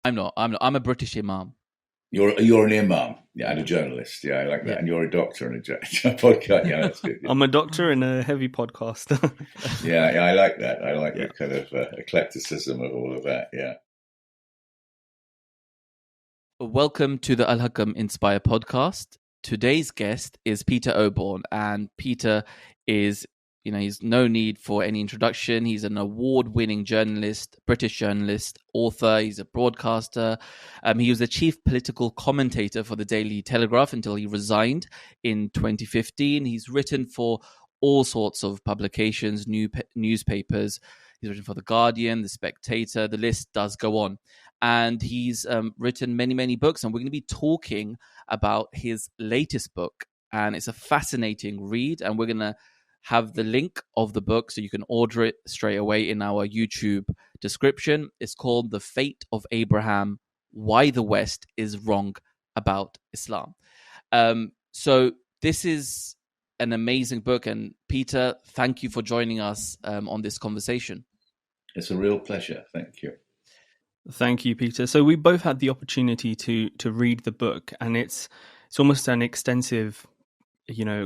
I'm not. I'm a British imam. You're an imam, yeah, and a journalist, yeah, I like that. Yeah. And you're a doctor and a podcast, yeah, that's good. Yeah. I'm a doctor and a heavy podcaster. Yeah, I like that. I like Yeah. the kind of eclecticism of all of that. Yeah. Welcome to the Al Hakam Inspire podcast. Today's guest is Peter Oborne, and Peter is, he's no need for any introduction. He's an award-winning journalist, British journalist, author. He's a broadcaster. He was the chief political commentator for the Daily Telegraph until he resigned in 2015. He's written for all sorts of publications, newspapers. He's written for The Guardian, The Spectator. The list does go on. And he's written many, many books. And we're going to be talking about his latest book. And it's a fascinating read. And we're going to have the link of the book so you can order it straight away in our YouTube description. It's called The Fate of Abraham, Why the West is Wrong About Islam. So this is an amazing book. And Peter, thank you for joining us on this conversation. It's a real pleasure. Thank you. Thank you, Peter. So we both had the opportunity to read the book, and it's almost an extensive,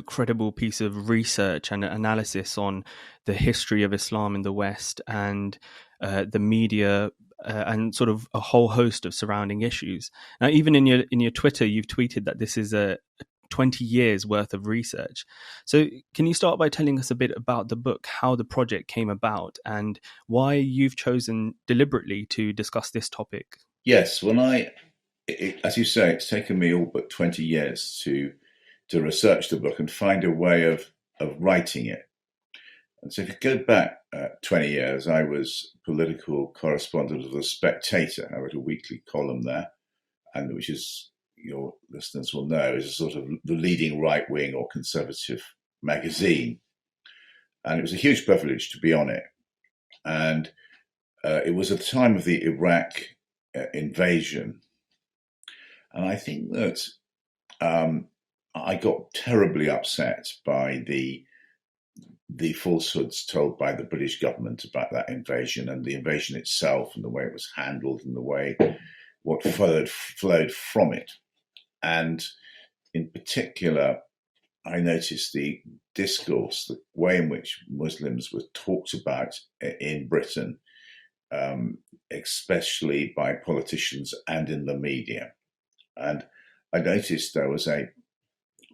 credible piece of research and analysis on the history of Islam in the West and the media and sort of a whole host of surrounding issues. Now, even in your Twitter, you've tweeted that this is a 20 years worth of research. So can you start by telling us a bit about the book, how the project came about, and why you've chosen deliberately to discuss this topic? Yes, as you say, it's taken me all but 20 years to research the book and find a way of writing it. And so if you go back 20 years, I was political correspondent of The Spectator. I wrote a weekly column there, and which is, your listeners will know, is a sort of the leading right-wing or conservative magazine. And it was a huge privilege to be on it. And it was at the time of the Iraq invasion. And I think that I got terribly upset by the falsehoods told by the British government about that invasion and the invasion itself and the way it was handled and the way what flowed from it. And in particular, I noticed the discourse, the way in which Muslims were talked about in Britain, especially by politicians and in the media. And I noticed there was a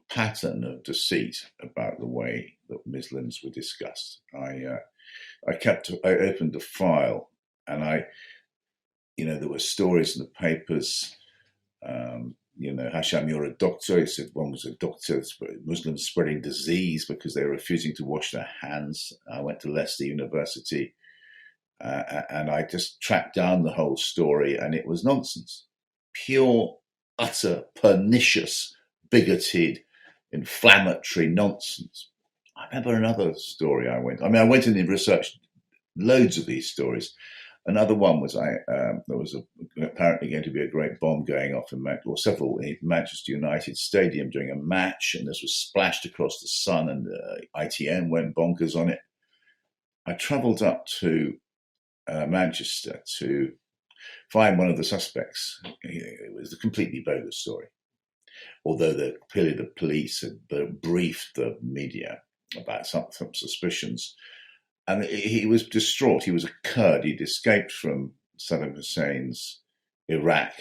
pattern of deceit about the way that Muslims were discussed. I opened the file, and there were stories in the papers. Hakam, you're a doctor. He said one was a doctor. Muslims spreading disease because they were refusing to wash their hands. I went to Leicester University, and I just tracked down the whole story, and it was nonsense. Pure, utter, pernicious, bigoted, inflammatory nonsense. I remember another story I went and researched loads of these stories. Another one was there was apparently going to be a great bomb going off in Manchester United Stadium during a match, and this was splashed across the sun, and ITN went bonkers on it. I travelled up to Manchester to find one of the suspects. It was a completely bogus story, although clearly the police had briefed the media about some suspicions. And he was distraught. He was a Kurd. He'd escaped from Saddam Hussein's Iraq.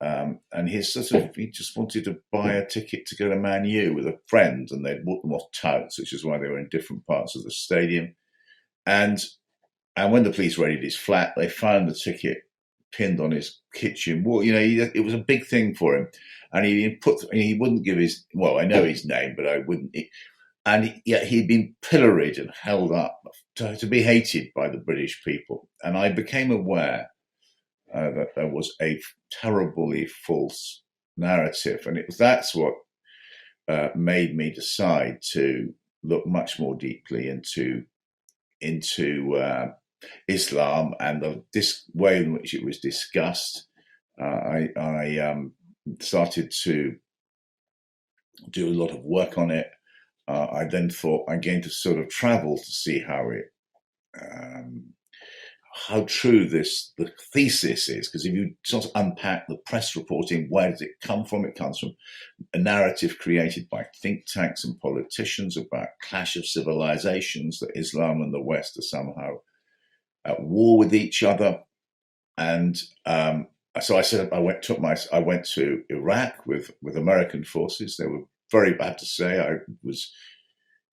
And he just wanted to buy a ticket to go to Man U with a friend, and they'd walk them off touts, which is why they were in different parts of the stadium. And when the police raided his flat, they found the ticket pinned on his kitchen wall. It was a big thing for him. And he wouldn't give I know his name, but I wouldn't. And yet he'd been pilloried and held up to be hated by the British people. And I became aware that there was a terribly false narrative. And that's what made me decide to look much more deeply into Islam and this way in which it was discussed. I started to do a lot of work on it. I then thought I'm going to sort of travel to see how how true the thesis is, because if you sort of unpack the press reporting, where does it come from? It comes from a narrative created by think tanks and politicians about clash of civilizations, that Islam and the West are somehow at war with each other. And so I said I went to Iraq with American forces. They were very bad to say. I was,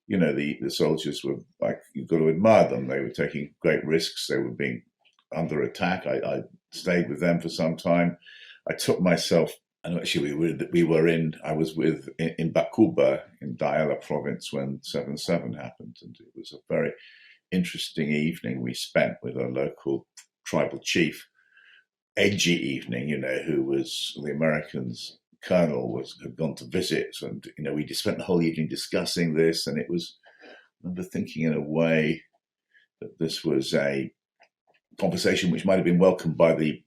the soldiers were like, you've got to admire them. They were taking great risks. They were being under attack. I stayed with them for some time. I took myself, and actually I was in Bakuba in Diyala province when 7/7 happened, and it was a very interesting evening we spent with a local tribal chief. Edgy evening, who was the Americans' colonel had gone to visit, and we just spent the whole evening discussing this, and I remember thinking in a way that this was a conversation which might have been welcomed by the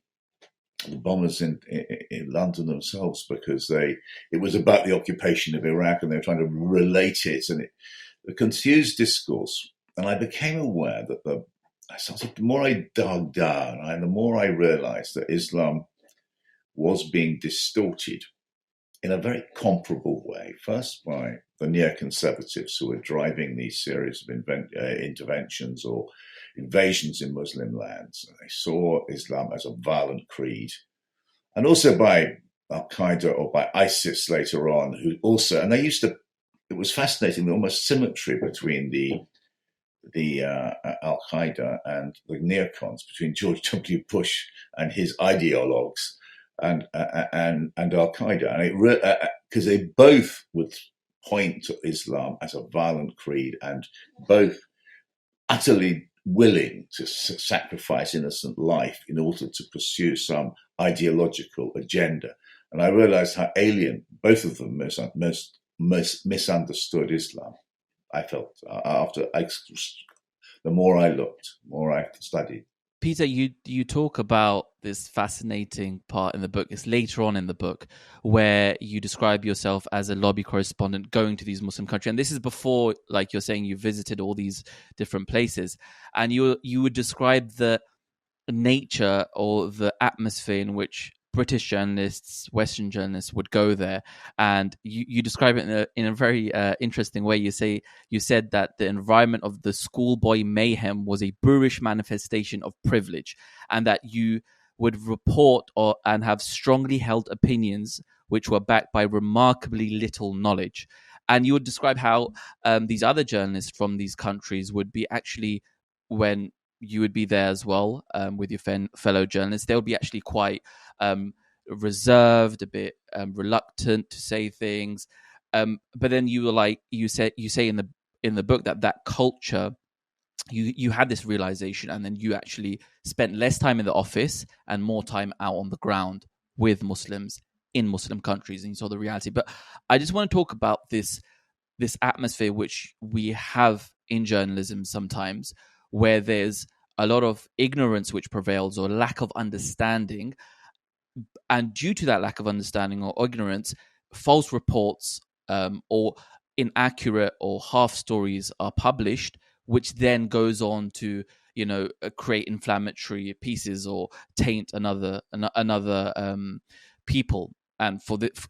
bombers in London themselves, because it was about the occupation of Iraq, and they were trying to relate it, and the confused discourse. And I became aware that the more I dug down, the more I realized that Islam was being distorted in a very comparable way, first by the neoconservatives who were driving these series of interventions or invasions in Muslim lands. They saw Islam as a violent creed, and also by Al-Qaeda or by ISIS later on, who also, and they used to, it was fascinating, the almost symmetry between the Al-Qaeda and the neocons, between George W. Bush and his ideologues and Al-Qaeda, and because they both would point to Islam as a violent creed, and both utterly willing to sacrifice innocent life in order to pursue some ideological agenda. And I realized how alien both of them most misunderstood Islam. I felt the more I looked, the more I studied. Peter, you talk about this fascinating part in the book. It's later on in the book where you describe yourself as a lobby correspondent going to these Muslim countries. And this is before, like you're saying, you visited all these different places. And you would describe the nature or the atmosphere in which British journalists, Western journalists would go there, and you describe it in a very interesting way. You said that the environment of the schoolboy mayhem was a boorish manifestation of privilege, and that you would report and have strongly held opinions which were backed by remarkably little knowledge. And you would describe how these other journalists from these countries would be actually, when you would be there as well with your fellow journalists, they would be actually quite reserved, a bit reluctant to say things. But then you were like, you say in the book that culture, you had this realization, and then you actually spent less time in the office and more time out on the ground with Muslims in Muslim countries, and you saw the reality. But I just want to talk about this atmosphere which we have in journalism sometimes, where there's a lot of ignorance which prevails, or lack of understanding. And due to that lack of understanding or ignorance, false reports or inaccurate or half stories are published, which then goes on to create inflammatory pieces or taint another people, and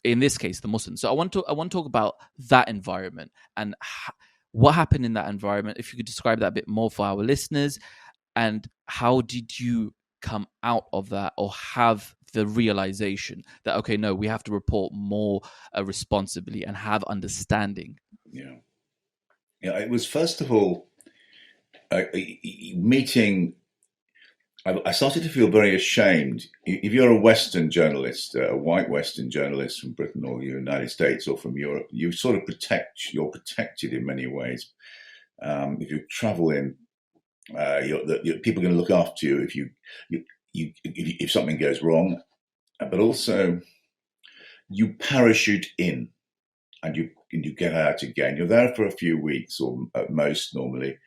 in this case the Muslims. So I want to talk about that environment and what happened in that environment. If you could describe that a bit more for our listeners, and how did you come out of that, or have the realization that, okay, no, we have to report more responsibly and have understanding? Yeah, it was, first of all, meeting. I started to feel very ashamed. If you're a Western journalist, a white Western journalist from Britain or the United States or from Europe, you sort of you're protected in many ways. If you travel in, people are going to look after you if something goes wrong, but also you parachute in and you get out again. You're there for a few weeks, or at most normally,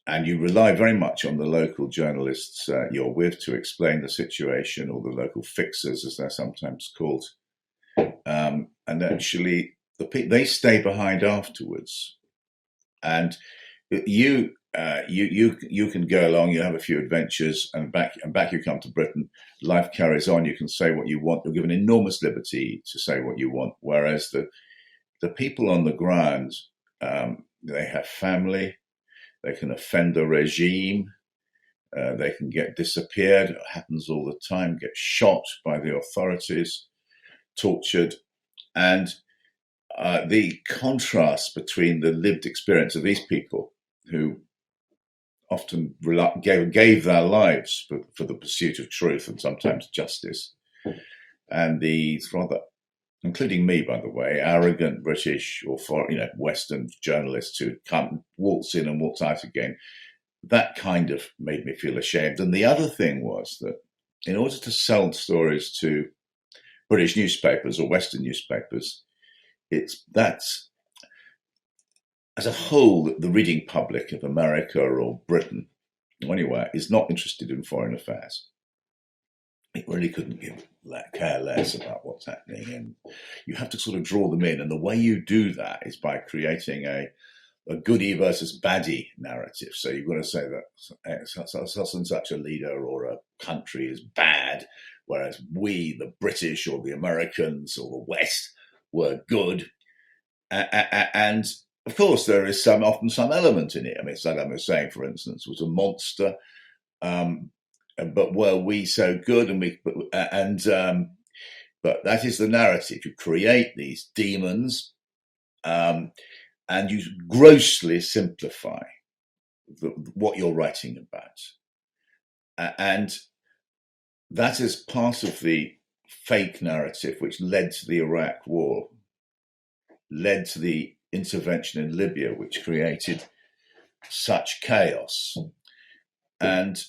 and you rely very much on the local journalists you're with to explain the situation, or the local fixers, as they're sometimes called. And actually, they stay behind afterwards, and you you can go along, you have a few adventures, and back you come to Britain. Life carries on. You can say what you want. You're given enormous liberty to say what you want. Whereas the people on the ground, they have family. They can offend a regime. They can get disappeared. It happens all the time. Get shot by the authorities, tortured, and the contrast between the lived experience of these people who often gave their lives for the pursuit of truth and sometimes justice, and these rather, including me, by the way, arrogant British or Western journalists who come, waltz in and waltz out again. That kind of made me feel ashamed. And the other thing was that in order to sell stories to British newspapers or Western newspapers, that's as a whole, the reading public of America or Britain or anywhere is not interested in foreign affairs. It really couldn't care less about what's happening, and you have to sort of draw them in. And the way you do that is by creating a goodie versus baddie narrative. So you've got to say that such and such a leader or a country is bad, whereas we, the British or the Americans or the West, were good. And of course, there is often some element in it. I mean, Saddam Hussein, for instance, was a monster, but were we so good? But that is the narrative. You create these demons, and you grossly simplify what you're writing about, and that is part of the fake narrative which led to the Iraq War, led to the intervention in Libya, which created such chaos, and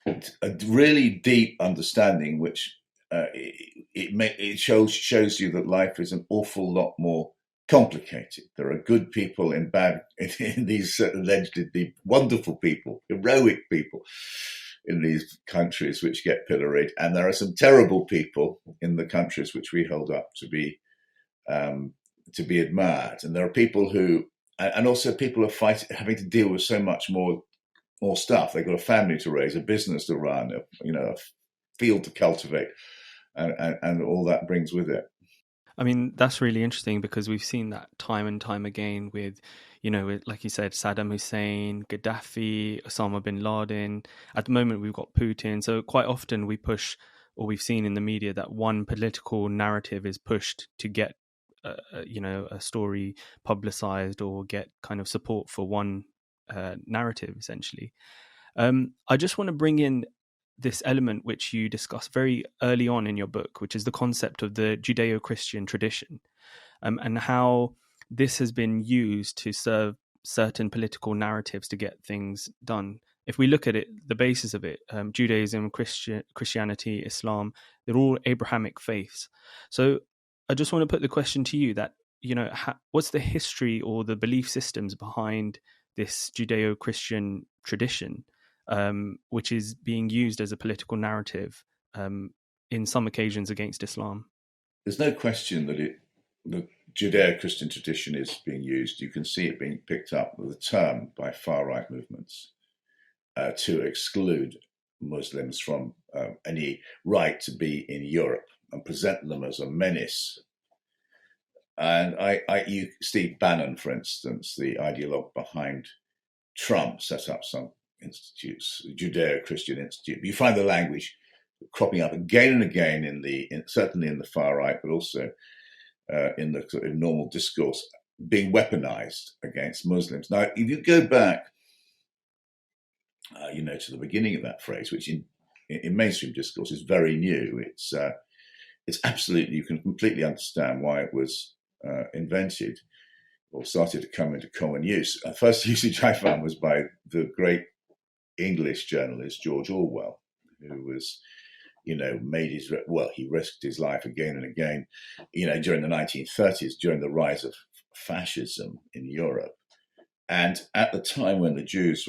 a really deep understanding, which it shows you that life is an awful lot more complicated. There are good people in these allegedly wonderful people, heroic people in these countries which get pilloried, and there are some terrible people in the countries which we hold up to be admired. And there are people who, and also people are having to deal with so much more stuff. They've got a family to raise, a business to run, a field to cultivate, and all that brings with it. I mean, that's really interesting because we've seen that time and time again with, like you said, Saddam Hussein, Gaddafi, Osama bin Laden. At the moment, we've got Putin. So quite often we push, or we've seen in the media, that one political narrative is pushed to get a story publicized or get kind of support for one narrative, essentially. I just want to bring in this element which you discuss very early on in your book, which is the concept of the Judeo-Christian tradition, and how this has been used to serve certain political narratives to get things done. If we look at it, the basis of it, Judaism, Christianity, Islam, they're all Abrahamic faiths. So I just want to put the question to you that, what's the history or the belief systems behind this Judeo-Christian tradition, which is being used as a political narrative in some occasions against Islam? There's no question that the Judeo-Christian tradition is being used. You can see it being picked up with the term by far-right movements to exclude Muslims from any right to be in Europe and present them as a menace. And Steve Bannon, for instance, the ideologue behind Trump, set up some institutes, Judeo-Christian Institute. You find the language cropping up again and again certainly in the far right, but also in the sort of normal discourse, being weaponized against Muslims. Now, if you go back, to the beginning of that phrase, which in mainstream discourse is very new, it's absolutely, you can completely understand why it was invented or started to come into common use. The first usage I found was by the great English journalist George Orwell, who was, he risked his life again and again, during the 1930s, during the rise of fascism in Europe. And at the time when the Jews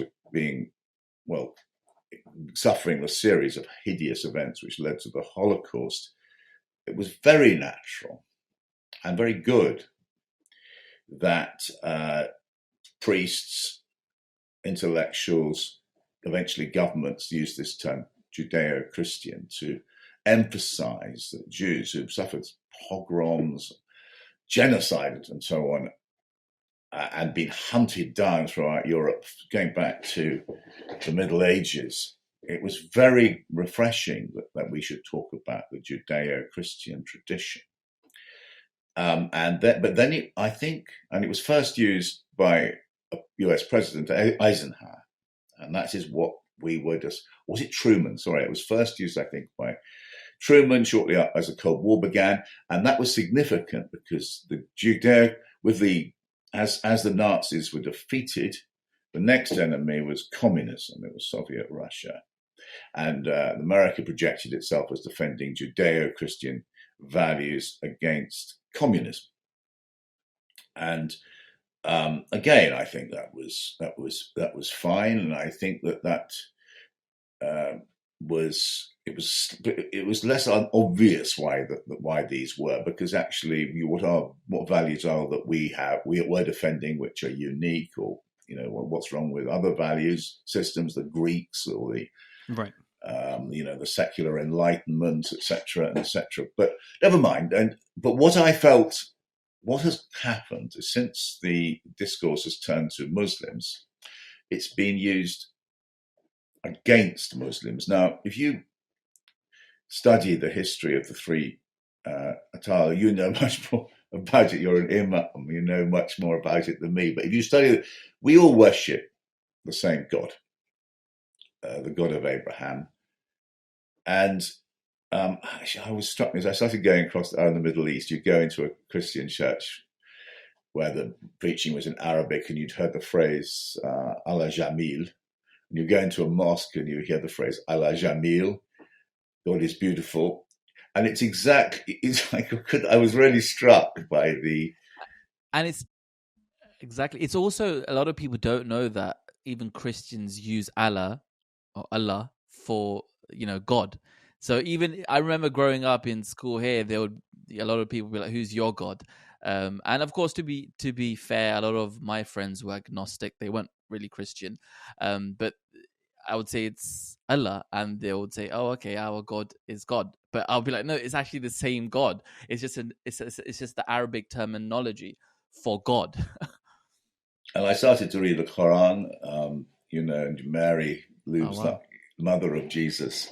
were suffering a series of hideous events which led to the Holocaust, it was very natural and very good that priests intellectuals, eventually governments, used this term Judeo-Christian to emphasize that Jews who've suffered pogroms, genocide, and so on, and been hunted down throughout Europe, going back to the Middle Ages, it was very refreshing that we should talk about the Judeo-Christian tradition. But then I think, and it was first used by US President Eisenhower, and that is what we were was it Truman? Sorry, it was first used, I think, by Truman shortly as the Cold War began, and that was significant because the Judeo, as the Nazis were defeated, the next enemy was communism. It was Soviet Russia, and America projected itself as defending Judeo-Christian values against communism. And again, I think that was fine, and I think that was less obvious why these were, because actually what values are that we're defending, which are unique, or what's wrong with other values systems, the Greeks or the right. The secular Enlightenment, etc., etc. But never mind. But what I felt, what has happened is since the discourse has turned to Muslims, it's been used against Muslims. Now, if you study the history of the three Atala, you know much more about it. You're an imam, you know much more about it than me. But if you study it, we all worship the same God, the God of Abraham. And I was struck as I started going across the Middle East. You'd go into a Christian church where the preaching was in Arabic, and you'd heard the phrase Allah Jamil. And you go into a mosque and you hear the phrase Allah Jamil, God is beautiful. And it's like I was really struck by the... And it's exactly, it's also, a lot of people don't know that even Christians use Allah or Allah for, God. So even, I remember growing up in school here, a lot of people be like, who's your God? And of course, to be fair, a lot of my friends were agnostic. They weren't really Christian. But I would say it's Allah, and they would say, "Oh, okay, our God is God." But I'll be like, "No, it's actually the same God. It's just it's just the Arabic terminology for God." And I started to read the Quran. And Mary looms like mother of Jesus,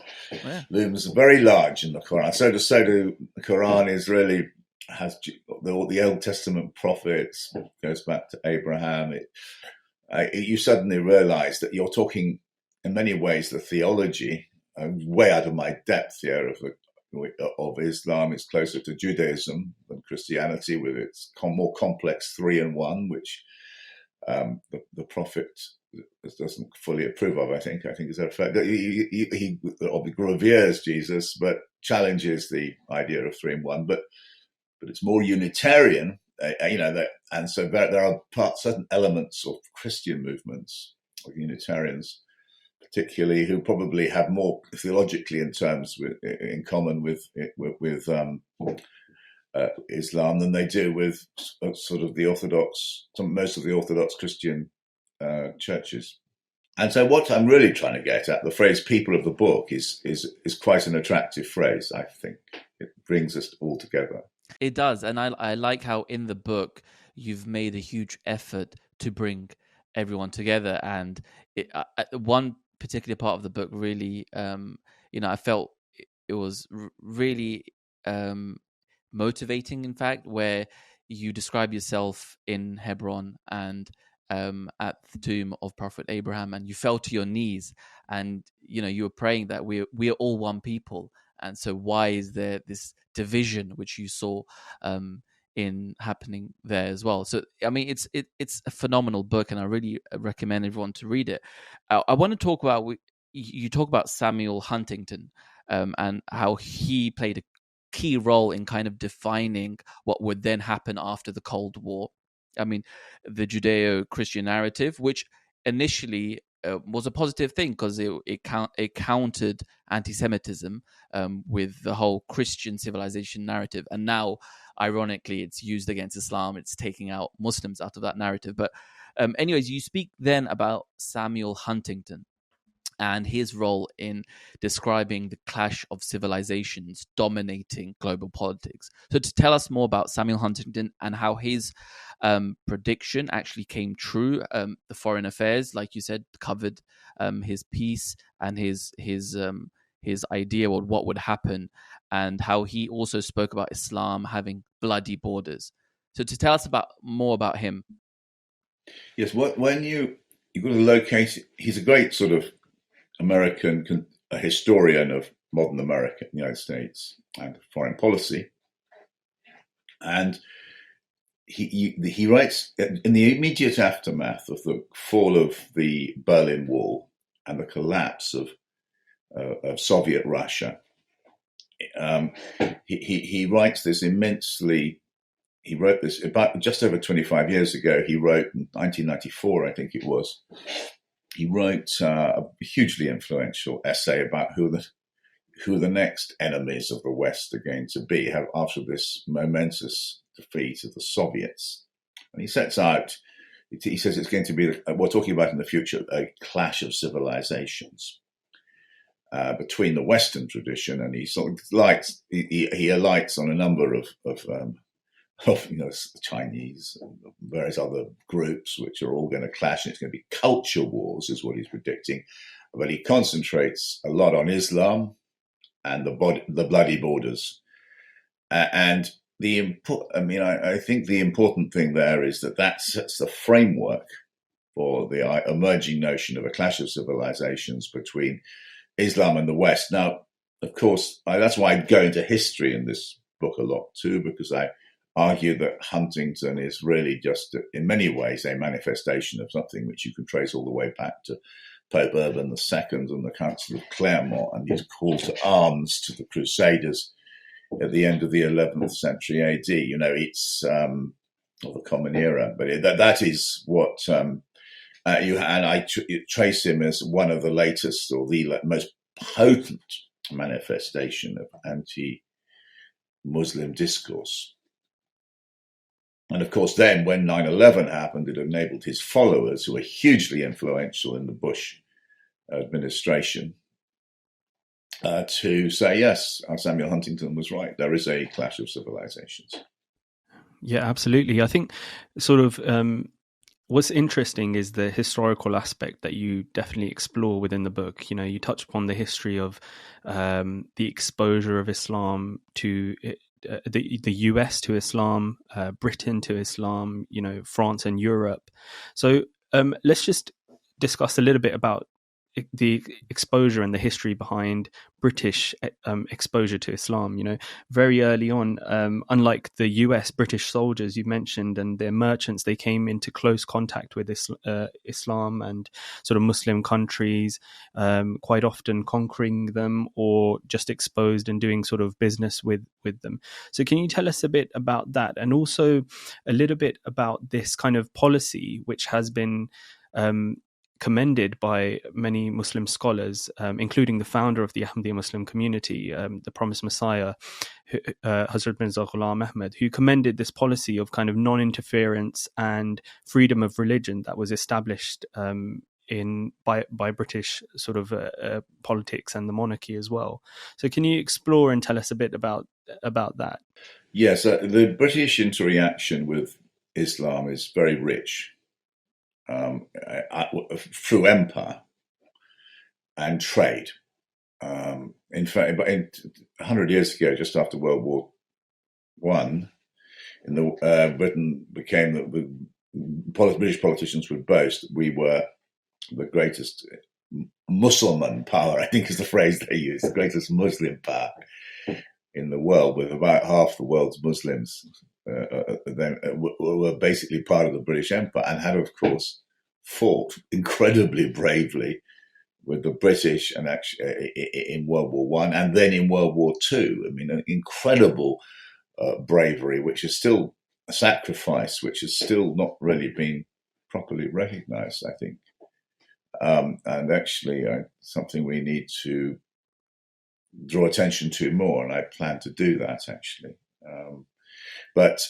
looms very large in the Quran. So the Quran is really has the Old Testament prophets, goes back to Abraham. You suddenly realize that you're talking, in many ways, the theology, way out of my depth here, of Islam. It's closer to Judaism than Christianity, with its more complex 3-in-1, which the prophet doesn't fully approve of. I think is that a fact? He reveres Jesus, but challenges the idea of 3-in-1. But it's more Unitarian, and so there are certain elements of Christian movements, like Unitarians, particularly, who probably have more theologically in common with Islam than they do with sort of most of the Orthodox Christian churches. And so, what I'm really trying to get at, the phrase "people of the book" is quite an attractive phrase. I think it brings us all together. It does, and I like how in the book you've made a huge effort to bring everyone together. And one particular part of the book really, I felt it was really motivating, in fact, where you describe yourself in Hebron and at the tomb of Prophet Abraham, and you fell to your knees, and you were praying that we're all one people. And so why is there this division, which you saw in happening there as well? So I mean, it's a phenomenal book, and I really recommend everyone to read it. I want to talk about, you talk about Samuel Huntington and how he played a key role in kind of defining what would then happen after the Cold War. I mean, the Judeo-Christian narrative, which initially was a positive thing because it countered anti-Semitism with the whole Christian civilization narrative. And now, ironically, it's used against Islam. It's taking out Muslims out of that narrative. But Anyways, you speak then about Samuel Huntington and his role in describing the clash of civilizations dominating global politics. So, to tell us more about Samuel Huntington and how his prediction actually came true, the Foreign Affairs, like you said, covered his piece and his idea of what would happen, and how he also spoke about Islam having bloody borders. So, to tell us more about him. Yes, when you've got to locate, he's a great sort of American, a historian of modern America, the United States, and foreign policy. And he writes in the immediate aftermath of the fall of the Berlin Wall and the collapse of Soviet Russia. He writes this immensely. He wrote this about just over 25 years ago. He wrote in 1994, I think it was. He wrote a hugely influential essay about who the next enemies of the West are going to be after this momentous defeat of the Soviets. And he sets out, he says it's going to be, we're talking about in the future, a clash of civilizations between the Western tradition, and he sort of he alights on a number of Chinese and various other groups which are all going to clash, and it's going to be culture wars, is what he's predicting. But he concentrates a lot on Islam and the bloody borders. And I think the important thing there is that sets the framework for the emerging notion of a clash of civilizations between Islam and the West. Now, of course, that's why I go into history in this book a lot too, because I argue that Huntington is really just, in many ways, a manifestation of something which you can trace all the way back to Pope Urban II and the Council of Clermont and his call to arms to the Crusaders at the end of the 11th century AD. It's of the Common Era, but that is what I trace him as one of the latest or the most potent manifestation of anti-Muslim discourse. And of course, then when 9/11 happened, it enabled his followers, who were hugely influential in the Bush administration, to say, yes, Samuel Huntington was right. There is a clash of civilizations. Yeah, absolutely. I think sort of what's interesting is the historical aspect that you definitely explore within the book. You touch upon the history of the exposure of Islam to the US to Islam, Britain to Islam, France and Europe. So let's just discuss a little bit about the exposure and the history behind British exposure to Islam. Very early on, unlike the US, British soldiers you mentioned and their merchants, they came into close contact with Islam and sort of Muslim countries, quite often conquering them or just exposed and doing sort of business with them. So can you tell us a bit about that, and also a little bit about this kind of policy which has been commended by many Muslim scholars, including the founder of the Ahmadiyya Muslim community, the Promised Messiah, Hazrat Mirza Ghulam Ahmad, who commended this policy of kind of non-interference and freedom of religion that was established by British sort of politics and the monarchy as well. So can you explore and tell us a bit about that? Yes, the British interaction with Islam is very rich. Through empire and trade. In fact, 100 years ago, just after World War I, Britain became the British politicians would boast we were the greatest Muslim power, I think is the phrase they use, the greatest Muslim power in the world, with about half the world's Muslims then were basically part of the British Empire, and had, of course, fought incredibly bravely with the British, and actually in World War I, and then in World War II. I mean, an incredible bravery, which is still a sacrifice, which has still not really been properly recognised, I think, and actually something we need to draw attention to more, and I plan to do that actually. But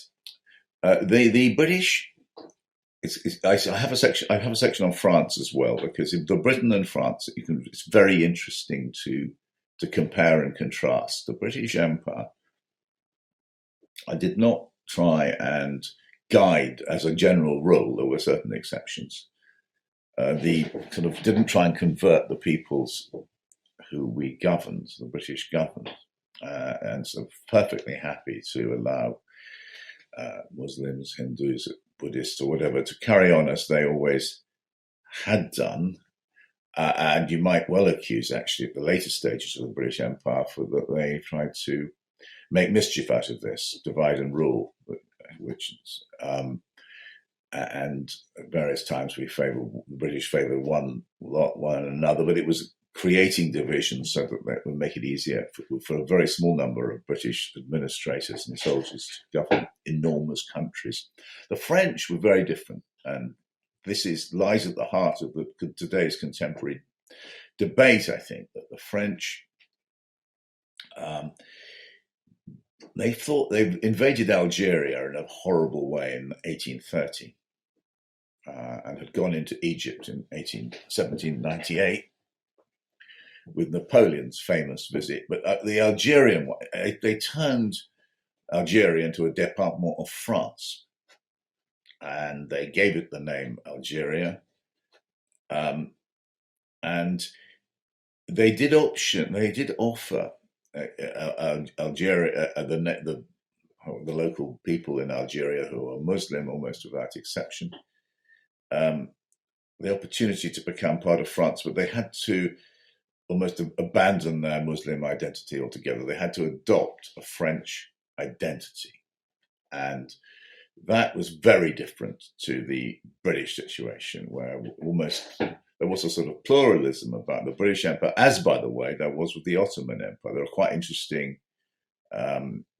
the British I have a section. I have a section on France as well, because in the Britain and France, it's very interesting to compare and contrast. The British Empire, I did not try and guide as a general rule. There were certain exceptions. The kind of didn't try and convert the peoples who we governed, the British government, and so perfectly happy to allow Muslims, Hindus, Buddhists, or whatever to carry on as they always had done. And you might well accuse, actually, at the later stages of the British Empire, that they tried to make mischief out of this, divide and rule, which is, and at various times the British favoured one another, but it was creating divisions so that that would make it easier for a very small number of British administrators and soldiers to govern enormous countries. The French were very different, and this lies at the heart of today's contemporary debate, I think, that the French, they thought they invaded Algeria in a horrible way in 1830 and had gone into Egypt in 1798 with Napoleon's famous visit. But the Algerian one, they turned Algeria into a département of France, and they gave it the name Algeria. And they did offer Algeria, the local people in Algeria who are Muslim almost without exception, the opportunity to become part of France, but they had to almost abandon their Muslim identity altogether. They had to adopt a French identity. And that was very different to the British situation, where almost there was a sort of pluralism about the British Empire, as, by the way, there was with the Ottoman Empire. There are quite interesting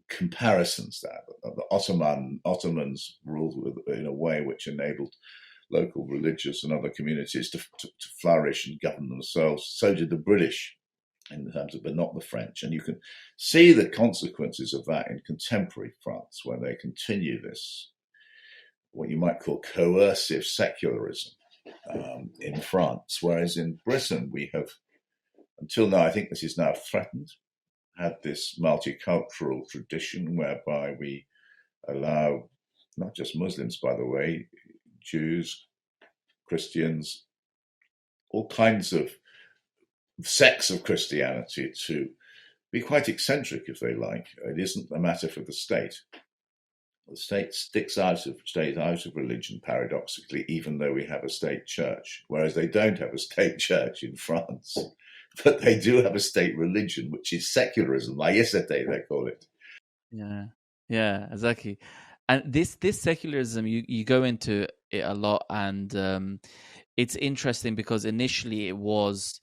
comparisons there. The Ottomans ruled in a way which enabled local religious and other communities to flourish and govern themselves. So did the British, in terms of, but not the French. And you can see the consequences of that in contemporary France, where they continue this, what you might call coercive secularism in France. Whereas in Britain, we have, until now, I think this is now threatened, had this multicultural tradition whereby we allow not just Muslims, by the way, Jews, Christians, all kinds of sects of Christianity to be quite eccentric, if they like. It isn't a matter for the state. The state stays out of religion, paradoxically, even though we have a state church, whereas they don't have a state church in France. But they do have a state religion, which is secularism, laicite, they call it. Yeah, exactly. And this secularism, you go into it a lot, and it's interesting because initially it was,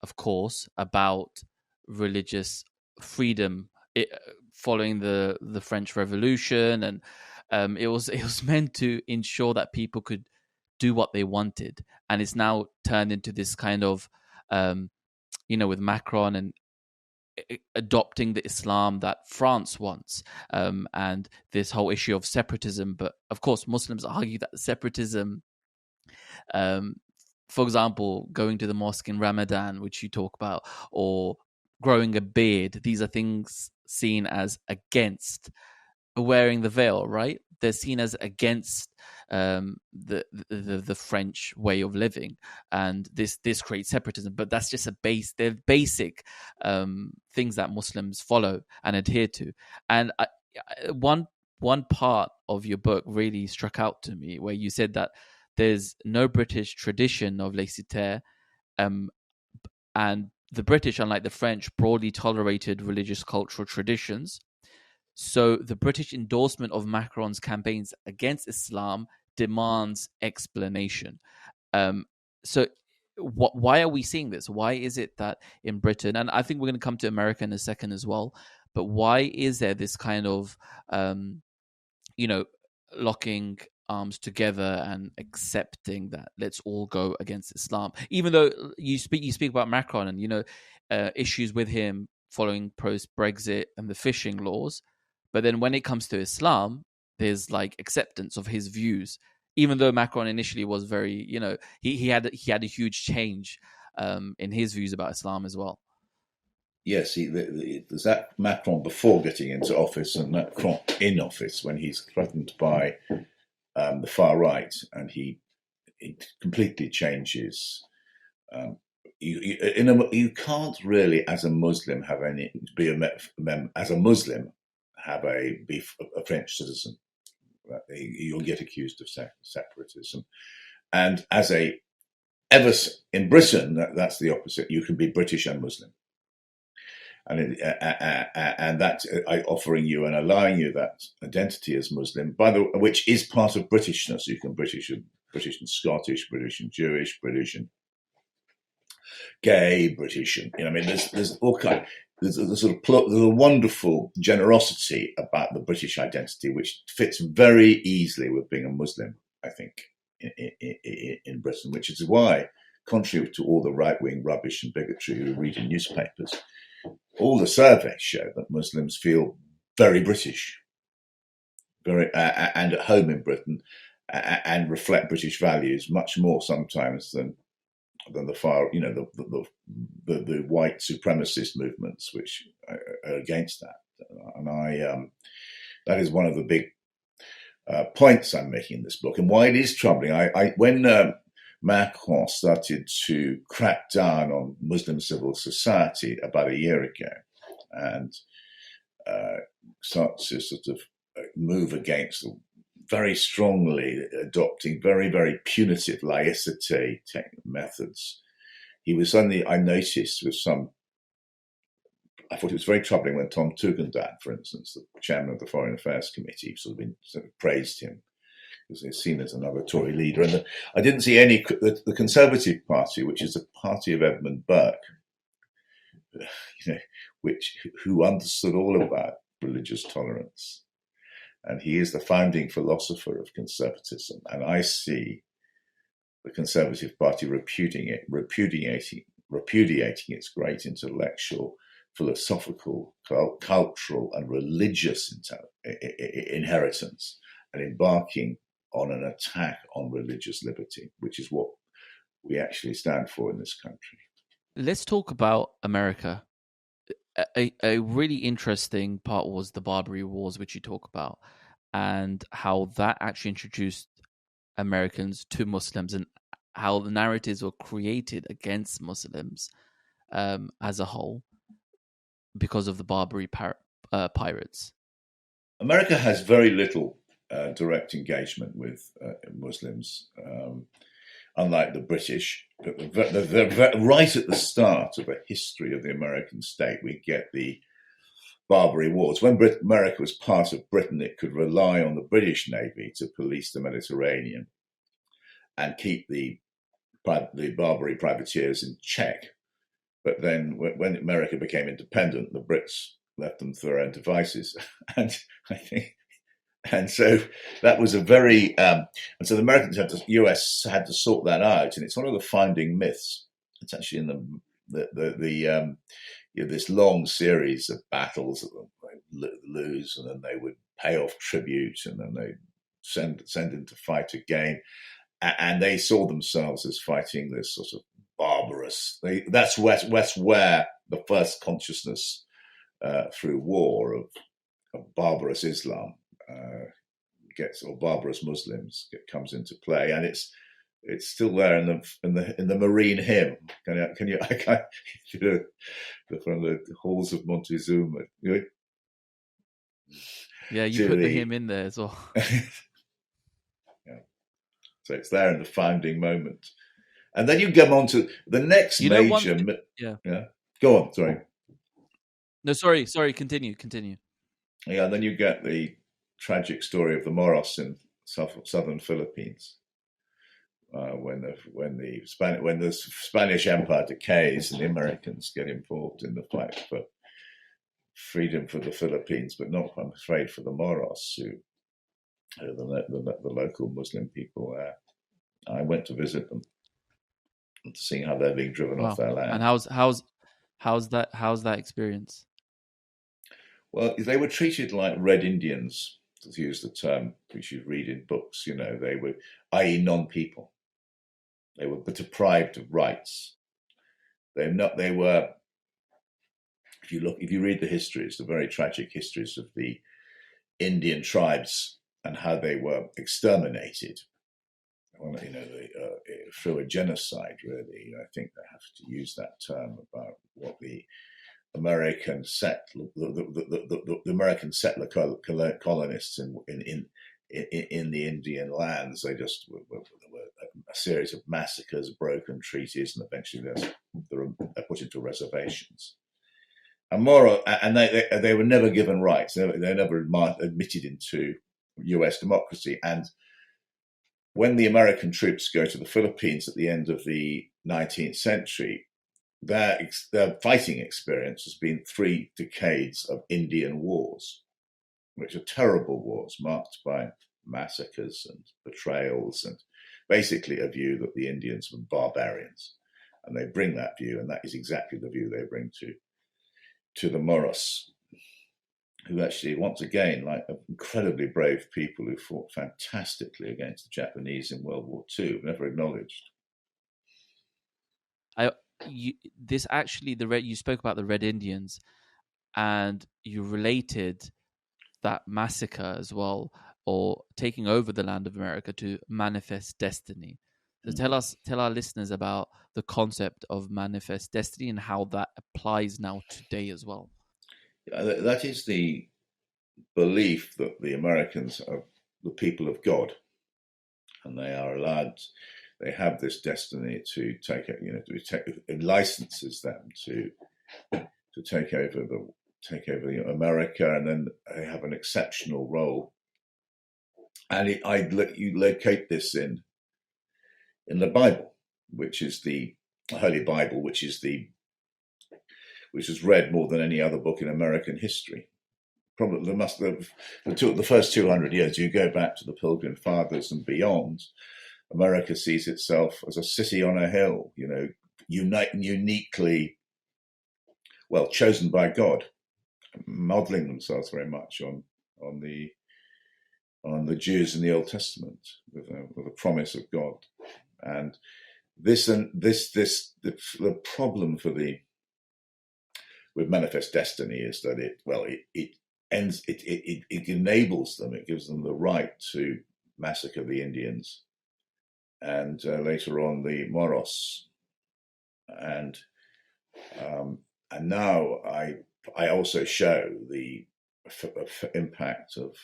of course, about religious freedom, following the French Revolution, and it was meant to ensure that people could do what they wanted, and it's now turned into this kind of, with Macron and adopting the Islam that France wants, and this whole issue of separatism. But of course, Muslims argue that separatism, for example, going to the mosque in Ramadan, which you talk about, or growing a beard, these are things seen as against wearing the veil, right? They're seen as against the French way of living, and this creates separatism. But that's just they're basic things that Muslims follow and adhere to. And one part of your book really struck out to me, where you said that there's no British tradition of laicite, and the British, unlike the French, broadly tolerated religious cultural traditions. So the British endorsement of Macron's campaigns against Islam demands explanation. So why are we seeing this? Why is it that in Britain, and I think we're going to come to America in a second as well, but why is there this kind of, locking arms together and accepting that let's all go against Islam? Even though you speak about Macron and, issues with him following post-Brexit and the fishing laws. But then when it comes to Islam, there's like acceptance of his views even though Macron initially was very, he had a huge change in his views about Islam as well. Yes, there's that Macron before getting into office and Macron in office when he's threatened by the far right, and he completely changes. You can't really, as a Muslim, be a French citizen. You'll get accused of separatism, and in Britain, that's the opposite. You can be British and Muslim. And that's offering you and allowing you that identity as Muslim, which is part of Britishness. You can British and Scottish, British and Jewish, British and gay, British and there's all kind. There's a wonderful generosity about the British identity, which fits very easily with being a Muslim, I think, in Britain, which is why, contrary to all the right-wing rubbish and bigotry you read in newspapers, all the surveys show that Muslims feel very British, very and at home in Britain, and reflect British values much more sometimes than the far, the white supremacist movements which are against that. And that is one of the big points I'm making in this book, and why it is troubling. When Macron started to crack down on Muslim civil society about a year ago and start to sort of move against very strongly adopting very, very punitive laicite methods, he was suddenly, I noticed I thought it was very troubling when Tom Tugendhat, for instance, the chairman of the Foreign Affairs Committee, sort of praised him, because he's seen as another Tory leader. And I didn't see the Conservative Party, which is the party of Edmund Burke, who understood all about religious tolerance. And he is the founding philosopher of conservatism. And I see the Conservative Party repudiating its great intellectual, philosophical, cultural, and religious inheritance, and embarking on an attack on religious liberty, which is what we actually stand for in this country. Let's talk about America. A really interesting part was the Barbary Wars, which you talk about, and how that actually introduced Americans to Muslims, and how the narratives were created against Muslims as a whole because of the Barbary pirates. America has very little direct engagement with Muslims, unlike the British. Right at the start of a history of the American state, we get the Barbary Wars. When America was part of Britain, it could rely on the British Navy to police the Mediterranean and keep the Barbary privateers in check. But then when America became independent, the Brits left them to their own devices. And so that was a very, and so the Americans US had to sort that out. And it's one of the founding myths. It's actually in this long series of battles that they lose, and then they would pay off tribute, and then they send in to fight again. And they saw themselves as fighting this sort of barbarous. That's where the first consciousness through war of barbarous Islam or barbarous Muslims comes into play, and it's still there in the Marine hymn. Can you from the halls of Montezuma? Yeah, you put the hymn in there as well. Yeah. So it's there in the founding moment. And then you come on to the next major... Yeah. Go on, sorry. No, sorry, continue. Yeah, and then you get the tragic story of the Moros in southern Philippines. When the Spanish Empire decays and the Americans get involved in the fight for freedom for the Philippines, but not, I'm afraid, for the Moros, who are the local Muslim people there. I went to visit them and to see how they're being driven off their land. And how's that experience? Well, they were treated like Red Indians. to use the term which you read in books, they were, i.e., non-people. They were deprived of rights. They were. If you read the histories, the very tragic histories of the Indian tribes and how they were exterminated, through a genocide. Really, I think they have to use that term about what the American settler, the American settler colonists in the Indian lands. They just were a series of massacres, broken treaties, and eventually they're put into reservations. And they were never given rights. They were never admitted into U.S. democracy. And when the American troops go to the Philippines at the end of the 19th century, their fighting experience has been 3 decades of Indian wars, which are terrible wars marked by massacres and betrayals and basically a view that the Indians were barbarians. And they bring that view, and that is exactly the view they bring to the Moros, who actually, once again, like incredibly brave people who fought fantastically against the Japanese in World War II, never acknowledged. You spoke about the Red Indians, and you related that massacre as well, or taking over the land of America, to manifest destiny. So tell our listeners about the concept of manifest destiny and how that applies now today as well. That is the belief that the Americans are the people of God, and they are allowed. They have this destiny to take it. It licenses them to take over America, and then they have an exceptional role. And you locate this in the Bible, which is the Holy Bible, which is read more than any other book in American history. Probably the first 200 years. You go back to the Pilgrim Fathers and beyond. America sees itself as a city on a hill, uniquely, chosen by God, modeling themselves very much on the Jews in the Old Testament with a promise of God. And the problem with manifest destiny is that it enables them, it gives them the right to massacre the Indians and later on the Moros. And now I also show the impact of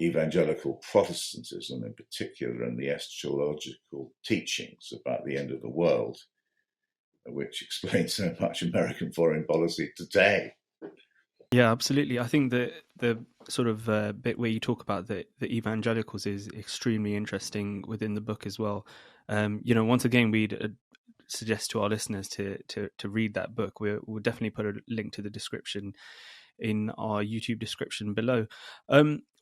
evangelical Protestantism in particular, and the eschatological teachings about the end of the world, which explains so much American foreign policy today. Yeah, absolutely. I think the sort of bit where you talk about the evangelicals is extremely interesting within the book as well. Once again, we'd suggest to our listeners to read that book. We'll definitely put a link to the description in our YouTube description below.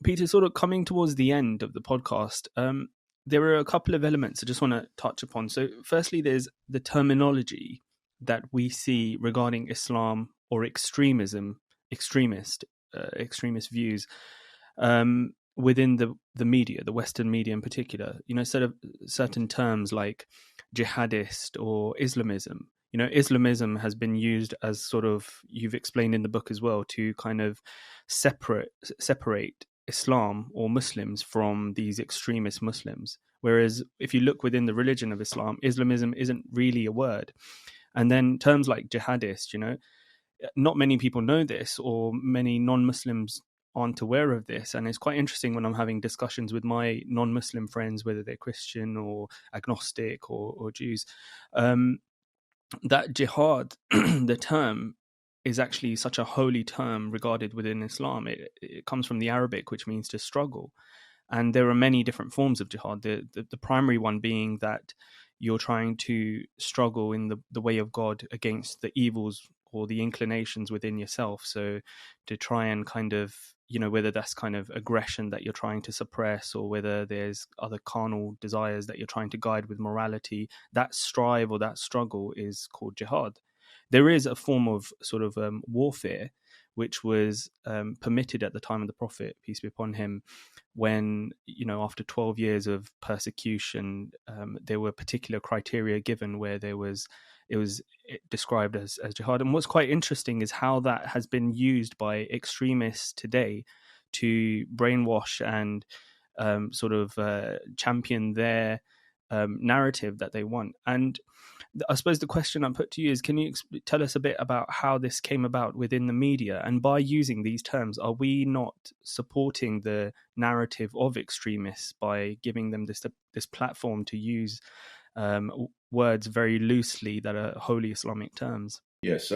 Peter, sort of coming towards the end of the podcast, there are a couple of elements I just want to touch upon. So firstly, there's the terminology that we see regarding Islam or extremist views within the media, the Western media in particular. Sort of certain terms like jihadist or Islamism. Islamism has been used as sort of, you've explained in the book as well, to kind of separate Islam or Muslims from these extremist Muslims. Whereas if you look within the religion of Islam, Islamism isn't really a word. And then terms like jihadist, not many people know this, or many non-Muslims aren't aware of this. And it's quite interesting when I'm having discussions with my non-Muslim friends, whether they're Christian or agnostic or Jews, that jihad, the term, is actually such a holy term regarded within Islam. It comes from the Arabic, which means to struggle. And there are many different forms of jihad. The primary one being that you're trying to struggle in the way of God against the evils or the inclinations within yourself. So to try and kind of, whether that's kind of aggression that you're trying to suppress, or whether there's other carnal desires that you're trying to guide with morality, that strive or that struggle is called jihad. There is a form of sort of warfare which was permitted at the time of the Prophet, peace be upon him, when, after 12 years of persecution, there were particular criteria given where it was described as jihad. And what's quite interesting is how that has been used by extremists today to brainwash and champion their narrative that they want. And I suppose the question I put to you is, can you tell us a bit about how this came about within the media? And by using these terms, are we not supporting the narrative of extremists by giving them this platform to use words very loosely that are wholly Islamic terms? Yes,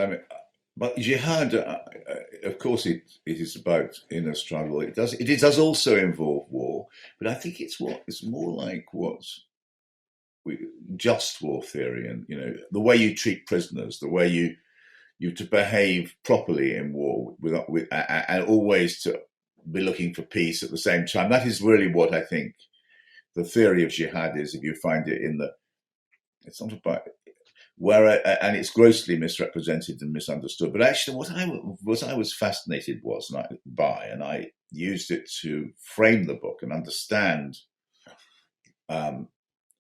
but jihad, of course, it is about inner struggle. It does also involve war, but I think it's more like just war theory, and the way you treat prisoners, the way you to behave properly in war, and always to be looking for peace at the same time. That is really what I think the theory of jihad is. If you find it it's not about and it's grossly misrepresented and misunderstood. But actually, what I was fascinated by, and I used it to frame the book and understand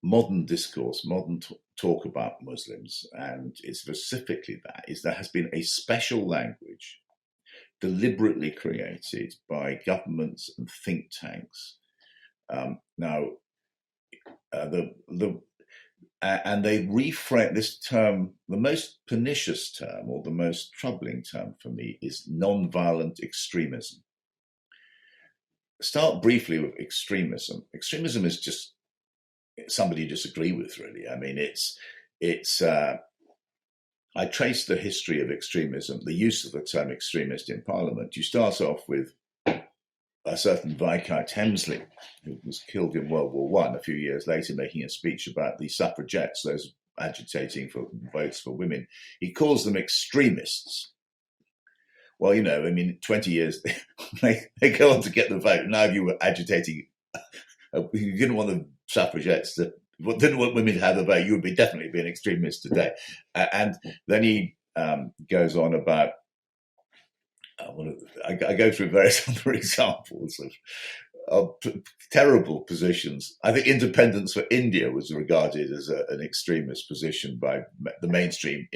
modern discourse, modern talk about Muslims, and it's specifically there has been a special language deliberately created by governments and think tanks. And they reframe this term. The most pernicious term, or the most troubling term for me, is non-violent extremism. Start briefly with extremism. Extremism is just somebody you disagree with, really. I mean, I traced the history of extremism, the use of the term extremist in Parliament. You start off with a certain Viscount Hemsley, who was killed in World War I, a few years later, making a speech about the suffragettes, those agitating for votes for women. He calls them extremists. Well, 20 years, they go on to get the vote. Now, if you were agitating, you didn't want the suffragettes didn't want women to have the vote, you would definitely be an extremist today. And then he goes on about, I go through various other examples of terrible positions. I think independence for India was regarded as an extremist position by the mainstream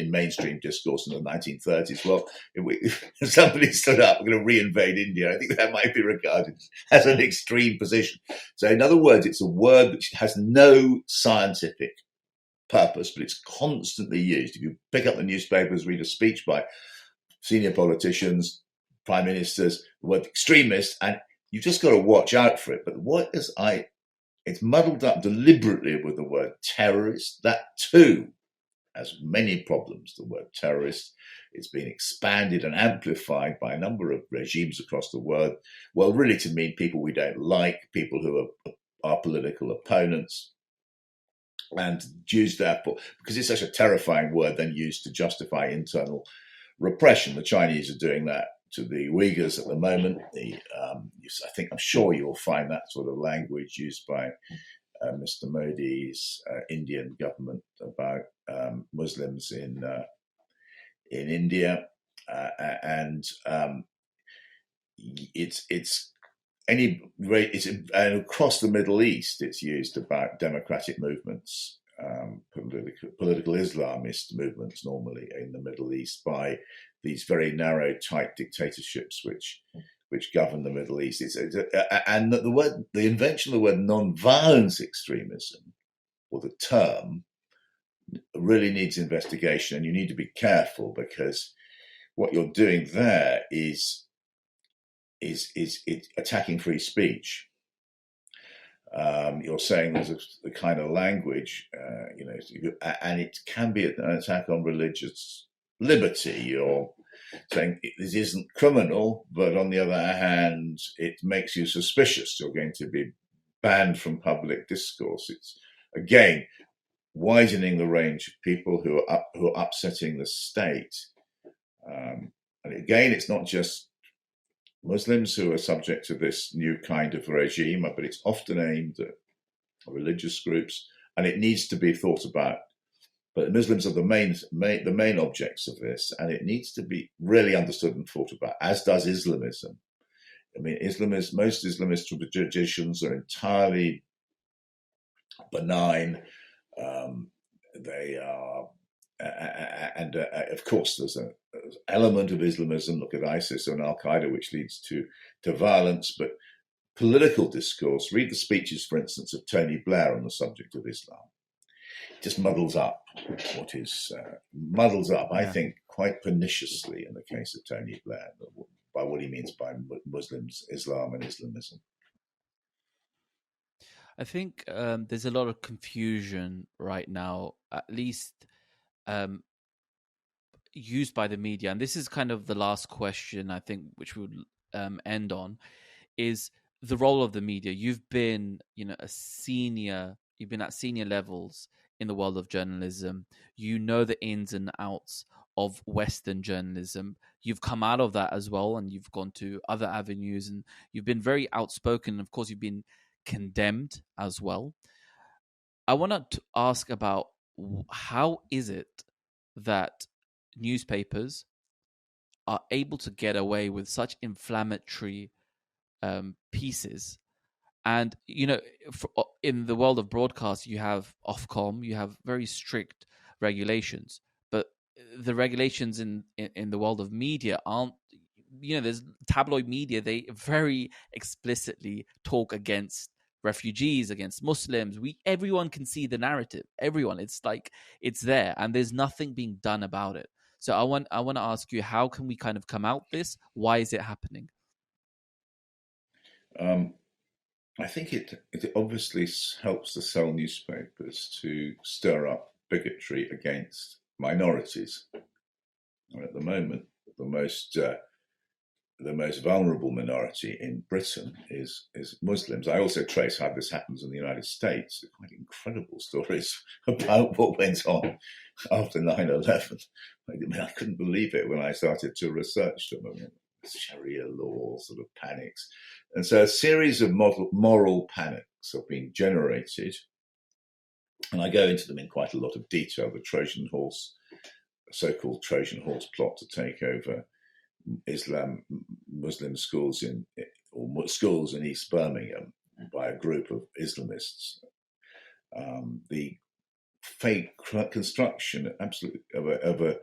discourse in the 1930s. Well, if somebody stood up, we're going to reinvade India, I think that might be regarded as an extreme position. So in other words, it's a word which has no scientific purpose, but it's constantly used. If you pick up the newspapers, read a speech by senior politicians, prime ministers, the word extremist, and you've just got to watch out for it. But it's muddled up deliberately with the word terrorist. That too has many problems, the word terrorist. It's been expanded and amplified by a number of regimes across the world. Well, really to mean people we don't like, people who are our political opponents. And Jews, therefore, because it's such a terrifying word, then used to justify internal repression. The Chinese are doing that to the Uyghurs at the moment. I'm sure you'll find that sort of language used by Mr. Modi's Indian government about Muslims in India, and across the Middle East. It's used about democratic movements, political Islamist movements, normally in the Middle East, by these very narrow, tight dictatorships which govern the Middle East. And the invention of the word non-violence extremism, or the term, really needs investigation, and you need to be careful, because what you're doing there is attacking free speech. You're saying there's a kind of language, and it can be an attack on religious liberty. You're saying this isn't criminal, but on the other hand, it makes you suspicious. You're going to be banned from public discourse. It's, again, widening the range of people who are upsetting the state. And again, it's not just Muslims who are subject to this new kind of regime, but it's often aimed at religious groups, and it needs to be thought about But Muslims are the main objects of this, and it needs to be really understood and thought about, as does Islamism. I mean, most Islamist traditions are entirely benign. They are, and of course, there's an element of Islamism. Look at ISIS and Al Qaeda, which leads to violence. But political discourse, read the speeches, for instance, of Tony Blair on the subject of Islam. It just muddles up what is I think, quite perniciously in the case of Tony Blair, by what he means by Muslims, Islam, and Islamism. I think there's a lot of confusion right now, at least used by the media. And this is kind of the last question, I think, which we would end on, is the role of the media. You've been, you've been at senior levels in the world of journalism. You know the ins and outs of Western journalism. You've come out of that as well, and you've gone to other avenues, and you've been very outspoken. Of course, you've been condemned as well. I want to ask about how is it that newspapers are able to get away with such inflammatory pieces? And, in the world of broadcast, you have Ofcom, you have very strict regulations, but the regulations in the world of media aren't, there's tabloid media, they very explicitly talk against refugees, against Muslims. Everyone can see the narrative. Everyone, it's like it's there, and there's nothing being done about it. So I want to ask you, how can we kind of come out this? Why is it happening? I think it obviously helps to sell newspapers to stir up bigotry against minorities. And at the moment, the most vulnerable minority in Britain is Muslims. I also trace how this happens in the United States. Quite incredible stories about what went on after 9/11. I couldn't believe it when I started to research them. Sharia law sort of panics. And so a series of moral panics have been generated. And I go into them in quite a lot of detail. The Trojan horse, so-called Trojan horse plot to take over Muslim schools in East Birmingham by a group of Islamists. The fake construction of a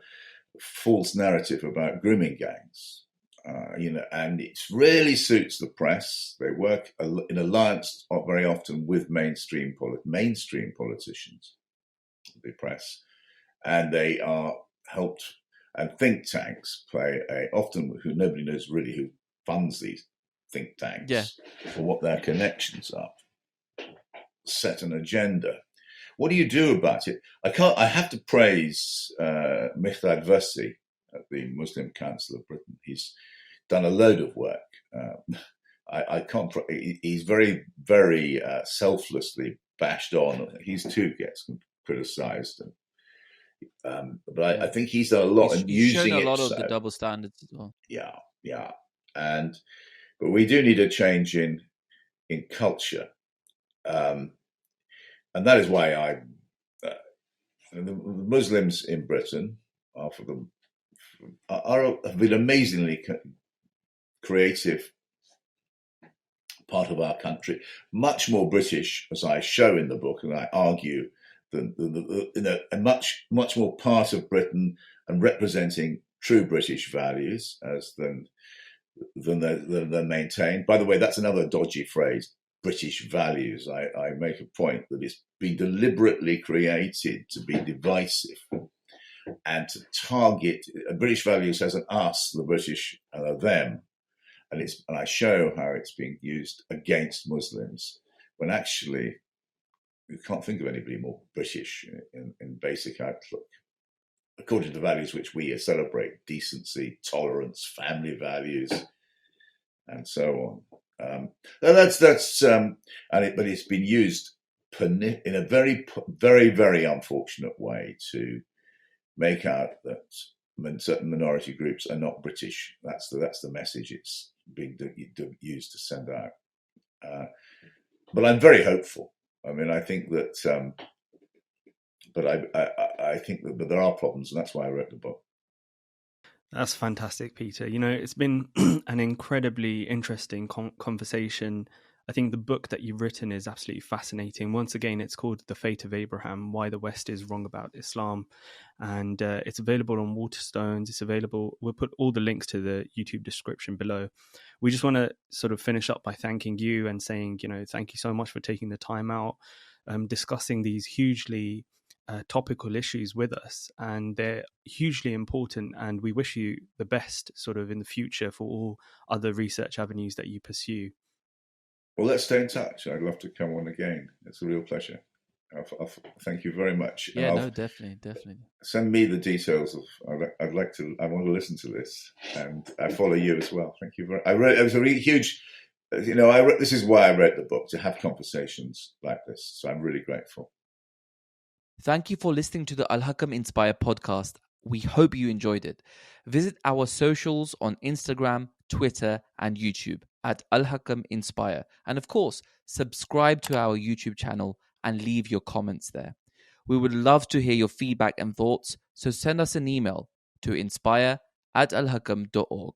false narrative about grooming gangs. And it really suits the press. They work in alliance very often with mainstream politicians, the press, and they are helped. And think tanks play often who nobody knows really who funds these think tanks or what their connections are. Set an agenda. What do you do about it? I have to praise Mihdad Versi at the Muslim Council of Britain. He's done a load of work. I can't. He's very, very selflessly bashed on. He too gets criticised, but I think he's done a lot in using shown a lot of the double standards as well. Yeah, but we do need a change in culture, and that is why the Muslims in Britain have been amazingly creative part of our country, much more British, as I show in the book, and I argue, and much more part of Britain and representing true British values than they're maintained. By the way, that's another dodgy phrase, British values. I make a point that it's been deliberately created to be divisive and to target. British values as an us, the British, and a them. And I show how it's being used against Muslims, when actually you can't think of anybody more British in basic outlook, according to the values which we celebrate: decency, tolerance, family values, and so on. But it's been used in a very, very, very unfortunate way to make out that certain minority groups are not British. That's the message it's being used to send out. But I'm very hopeful. I mean, I think that but I think that but there are problems, and that's why I wrote the book. That's fantastic, Peter. It's been an incredibly interesting conversation. I think the book that you've written is absolutely fascinating. Once again, it's called The Fate of Abraham, Why the West is Wrong About Islam. And it's available on Waterstones. It's available. We'll put all the links to the YouTube description below. We just want to sort of finish up by thanking you and saying, thank you so much for taking the time out, discussing these hugely topical issues with us, and they're hugely important, and we wish you the best sort of in the future for all other research avenues that you pursue. Well, let's stay in touch. I'd love to come on again. It's a real pleasure. Thank you very much. Yeah, no, definitely. Send me the details of. I want to listen to this, and I follow you as well. Thank you very. It was a really huge. This is why I wrote the book, to have conversations like this. So I'm really grateful. Thank you for listening to the Al-Hakam Inspire podcast. We hope you enjoyed it. Visit our socials on Instagram, Twitter, and YouTube at Al-Hakam Inspire. And of course, subscribe to our YouTube channel and leave your comments there. We would love to hear your feedback and thoughts, so send us an email to inspire@alhakam.org.